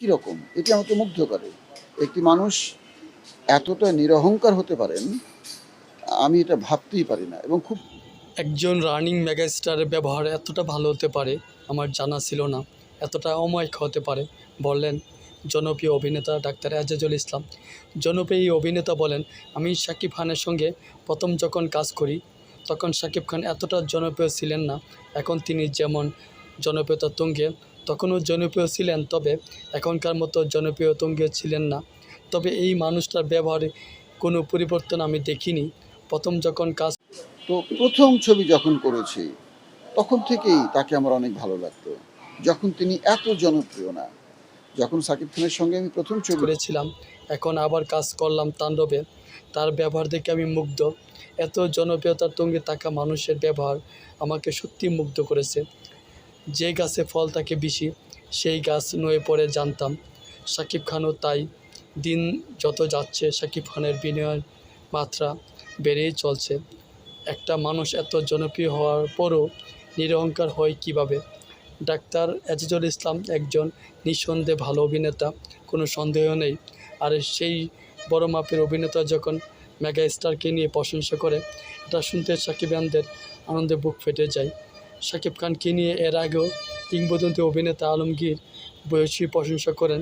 কীরকম? এটি আমাকে মুগ্ধ করে। একটি মানুষ এতটা নিরহংকার হতে পারেন, আমি এটা ভাবতেই পারি না এবং খুব একজন রানিং মেগাস্টারের ব্যবহার এতটা ভালো হতে পারে আমার জানা ছিল না। এতটা অমায়িক হতে পারে বললেন জনপ্রিয় অভিনেতা ডাক্তার এজাজুল ইসলাম। জনপ্রিয় এই অভিনেতা বলেন, আমি শাকিব খানের সঙ্গে প্রথম যখন কাজ করি তখন শাকিব খান এতটা জনপ্রিয় ছিলেন না। এখন তিনি যেমন জনপ্রিয়তা তুঙ্গে, তখনও জনপ্রিয় ছিলেন, তবে এখনকার মতো জনপ্রিয় তুঙ্গে ছিলেন না। তবে এই মানুষটার ব্যবহারে কোনো পরিবর্তন আমি দেখিনি। প্রথম যখন কাজ তো প্রথম ছবি যখন করেছি, তখন থেকেই তাকে আমার অনেক ভালো লাগতো। যখন তিনি এত জনপ্রিয় না। যখন শাকিব খানের সঙ্গে আমি প্রথম ছবি করেছিলাম, এখন আবার কাজ করলাম তাণ্ডবে, তার ব্যবহার দেখে আমি মুগ্ধ। এত জনপ্রিয়তার তুঙ্গে থাকা মানুষের ব্যবহার আমাকে সত্যিই মুগ্ধ করেছে। যে গাছে ফল থাকে বেশি, সেই গাছ নয়ে পড়ে জানতাম। শাকিব খানও তাই। দিন যত যাচ্ছে শাকিব খানের বিনয়ের মাত্রা বেড়েই চলছে। একটা মানুষ এত জনপ্রিয় হওয়ার পরও নিরহংকার হয় কীভাবে? ডাক্তার এজাজুল ইসলাম একজন নিঃসন্দেহে ভালো অভিনেতা, কোনো সন্দেহ নেই। আর সেই বড় মাপের অভিনেতা যখন মেগা স্টারকে নিয়ে প্রশংসা করে, এটা শুনতে সাকিবিয়ানদের আনন্দে বুক ফেটে যায়। শাকিব খানকে নিয়ে এর আগেও কিংবদন্তি অভিনেতা আলমগীর বয়সী প্রশংসা করেন।